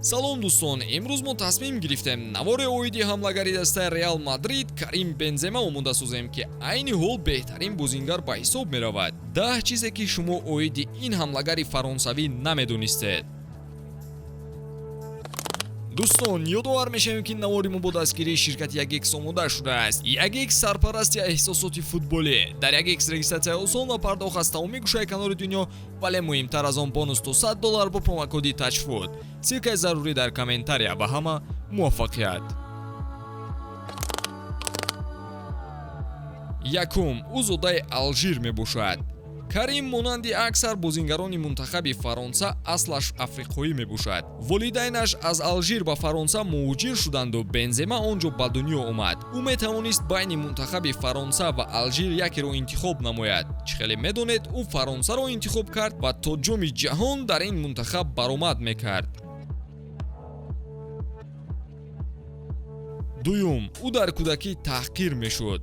салом дӯстон, имрӯз мо тасмим гирифтем навори оиди ҳамлагари дастаи Реал Мадрид Карим Бензема омода созем, ки айни ҳол беҳтарин бозингар ба ҳисоб меравад. 10 чизе ки шумо оиди ин ҳамлагари фаронсавӣ намедонистед. дӯстон, ёдовар мешавем, ки навори мо бо дастгирии ширкати Yagex омода шудааст. Yagex сарпарасти эҳсосоти футболӣ. Дар Yagex регистратсия осон ва пардохт аз тамоми гӯшаи канори дунё, вале муҳимтар аз он бонус то $100 бо промокоди TOUCHFOOD. Силкаи зарурӣ дар комментария. Ба ҳама муваффақият. Якум, ӯ зодаи Алжир мебошад. Карим монанди аксар бозингарони мунтахаби Фаронса аслаш африқоӣ мебошад. Волидайнаш аз Алжир ба Фаронса муҳоҷир шуданду Бензема он ҷо ба дунё омад. Ӯ метавонист байни мунтахаби Фаронса ва Алжир якеро интихоб намояд. Чӣ хеле медонед, ӯ Фаронсаро интихоб кард ва то ҷоми ҷаҳон дар ин мунтахаб баромад мекард. дуюм, ӯ дар кӯдакӣ таҳқир мешуд.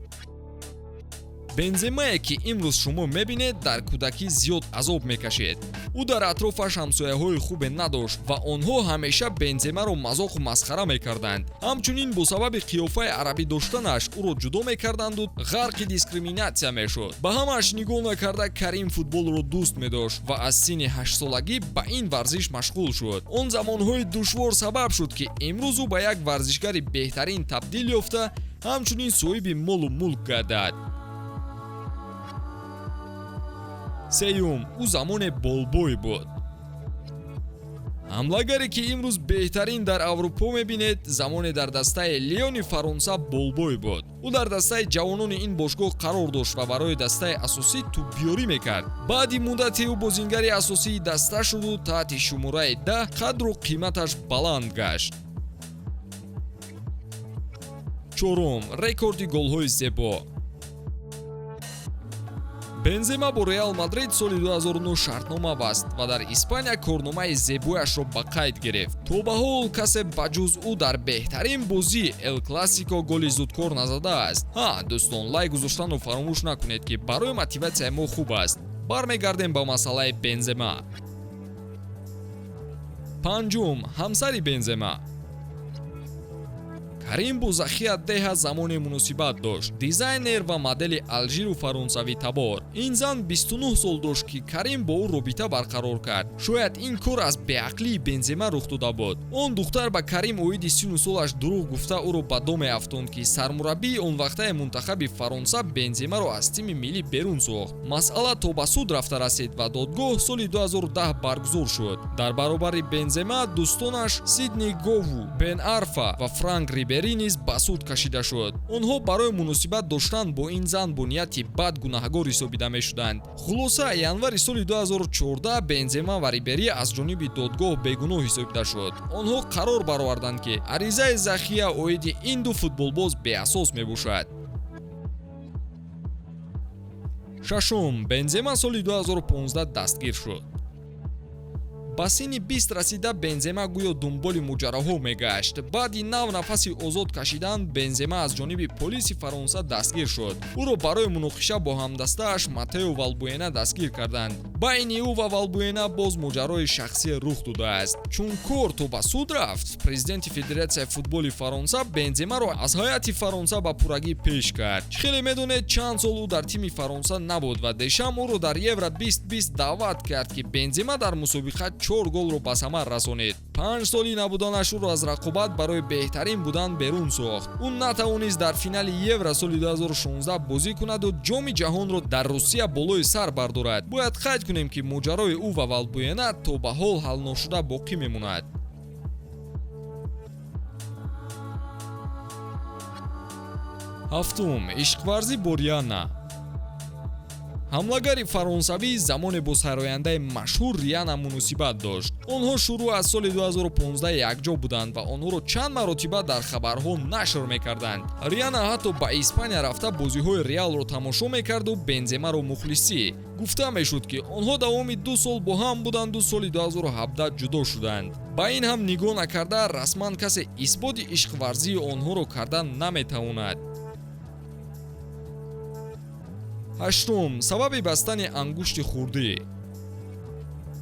Бенземае, ки имрӯз шумо мебинед, дар кӯдакӣ зиёд азоб мекашед. Ӯ дар атрофаш ҳамсояҳои хубе надошт ва онҳо ҳамеша Бенземаро мазоқу масхара мекарданд. Ҳамчунин бо сабаби қиёфаи арабӣ доштанаш ӯро ҷудо мекарданду ғарқи дискриминатсия мешуд. Ба ҳамааш нигоҳ накарда Карим футболро дӯст медошт ва аз синни 8 солагӣ ба ин варзиш машғул шуд. Он замонҳои душвор сабаб шуд, ки имрӯз ӯ ба як варзишгари беҳтарин табдил ёфта, ҳамчунин соҳиби молу мулк гардад. сеюм, ӯ замоне болбой буд. ҳамлагаре, ки имрӯз беҳтарин дар Аврупо мебинед, замоне дар дастаи Лиони Фаронса болбой буд. ӯ дар дастаи ҷавонони ин бошгоҳ қарор дошт ва барои дастаи асосӣ тӯббиёрӣ мекард. Баъди муддате ӯ бозингари асосии даста шуду таҳти шумораи 10 қадру қиматаш баланд гашт. чорум, рекорди голҳои зебо. Бензема бо Реал Мадрид соли 2009 шартнома баст ва дар Испания корномаи зебояшро ба қайд гирифт. То ба ҳол касе ба ҷуз ӯ дар беҳтарин бозии Эл Классико голи зудкор назадааст. Дӯстон, лайк гузоштанро фаромӯш накунед, ки барои мотиватсияи мо хуб аст. Бармегардем ба масъалаи Бензема. панҷум, ҳамсари Бензема. Карим бо Захия Деҳа замони муносибат дошт. Дизайнер ва модели алжиру фаронсавӣ табор. Ин зан 29 сол дошт, ки Карим бо ӯ робита барқарор кард. Шояд ин кор аз беақлии Бензема рух дода буд. Он духтар ба Карим оиди 30 солаш дурӯғ гуфта ӯро ба дом меафтонд, ки сармураббии он вақтаи мунтахаби Фаронса Бенземаро аз тими миллӣ берун сохт. Масъала то ба суд рафта расид ва додгоҳ соли 2010 баргузор шуд. Дар баробари Бензема дӯстонаш Сидни Гову, Бен Арфа ва Франк Рибери низ ба суд кашида шуд. онҳо барои муносибат доштан бо ин зан бо нияти бад гунаҳгор ҳисобида мешуданд. хулоса, январи соли 2014 Бензема ва Рибери аз ҷониби додгоҳ бегуноҳ ҳисобида шуд. онҳо қарор бароварданд, ки аризаи Захия оиди ин ду футболбоз беасос мебошад. шашум, Бензема соли 2015 дастгир шуд. ба синни 20 расида Бензема гӯё дунболи муҷарраҳо мегашт. Баъди 9 нафаси озод кашидан, Бензема аз ҷониби полиси Фаронса дастгир шуд. ӯро барои муноқиша бо ҳамдастааш Матео Валбуэна дастгир карданд. байни ӯ ва Валбуэна боз муҷаррои шахсие рух додааст. чун кор то ба суд рафт, президенти Федератсияи футболи Фаронса Бенземаро аз ҳайати Фаронса ба пуррагӣ пеш кард. Чӣ хеле медонед, чанд сол ӯ дар тими Фаронса набуд ва дешам ӯро дар Евро 2020 даъват кард, ки Бензема дар мусобиқа 4 голро ба самар расонид. 5 соли набуданаш ӯро аз рақобат барои беҳтарин будан берун сохт. ӯ натавонист дар финали Евро соли 2016 бозӣ кунаду ҷоми ҷаҳонро дар Русия болои сар бардорад. бояд қайд кунем, ки моҷарои ӯ ва Валбуэна то ба ҳол ҳал ношуда боқӣ мемонад. ҳафтум, ишқварзӣ бо Риана. ҳамлагари фаронсавӣ замоне бо сайрояндаи машҳур Риана муносибат дошт. онҳо шурӯъ аз соли 2015 якҷо буданд ва онҳоро чанд маротиба дар хабарҳо нашр мекарданд. Риана ҳатто ба Испания рафта бозиҳои Реалро тамошо мекарду Бенземаро мухлисӣ. гуфта мешуд, ки онҳо давоми 2 сол бо ҳам буданду соли 2017 ҷудо шуданд. ба ин ҳам нигоҳ накарда, расман касе исботи ишқварзии онҳоро карда наметавонад. ҳаштум, сабаби бастани ангушти хурдӣ.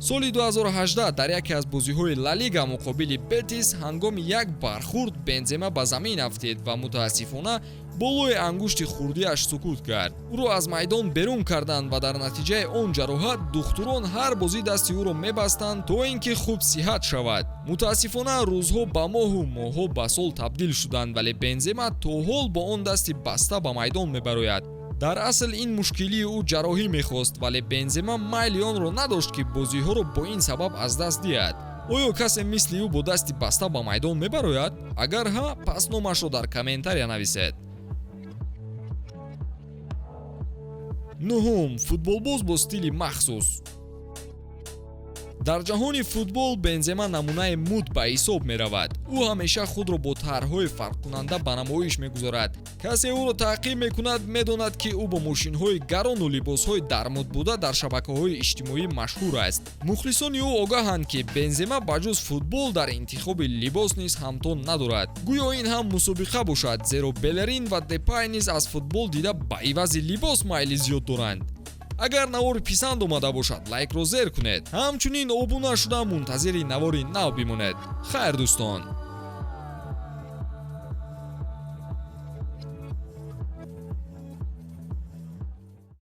соли 2018 дар яке аз бозиҳои Ла Лига муқобили Бетис ҳангоми як бархурд Бензема ба замин афтед ва мутаассифона болои ангушти хурдиаш сукут кард. Ӯро аз майдон берун карданд ва дар натиҷаи он ҷароҳат духтурон ҳар бозӣ дасти ӯро мебастанд то ин ки хуб сиҳат шавад. Мутаассифона рӯзҳо ба моҳу моҳҳо ба сол табдил шуданд, вале Бензема то ҳол бо он дасти баста ба майдон мебарояд. дар асл ин мушкилии ӯ ҷароҳӣ мехост, вале Бензема майли онро надошт ки бозиҳоро бо ин сабаб аз даст диҳад. оё касе мисли ӯ бо дасти баста ба майдон мебарояд? Агар ҳа, пас номашро дар комментария нависед. нуҳум, футболбоз бо стили махсус. дар ҷаҳони футбол Бензема намунаи мӯд ба ҳисоб меравад. ӯ ҳамеша худро бо тарҳҳои фарқкунанда ба намоиш мегузорад. касе ӯро таъқиб мекунад медонад ки ӯ бо мошинҳои гарону либосҳои дармудбуда дар шабакаҳои иҷтимоӣ машҳур аст. мухлисони ӯ огаҳанд ки Бензема ба ҷуз футбол дар интихоби либос низ ҳамтон надорад. гӯё ин ҳам мусобиқа бошад, зеро Белерин ва Депай низ аз футбол дида ба ивази либос майли зиёд доранд. агар навори писанд омада бошад, лайкро зер кунед. ҳамчунин обуна шуда мунтазири навори нав бимонед. хайр дӯстон.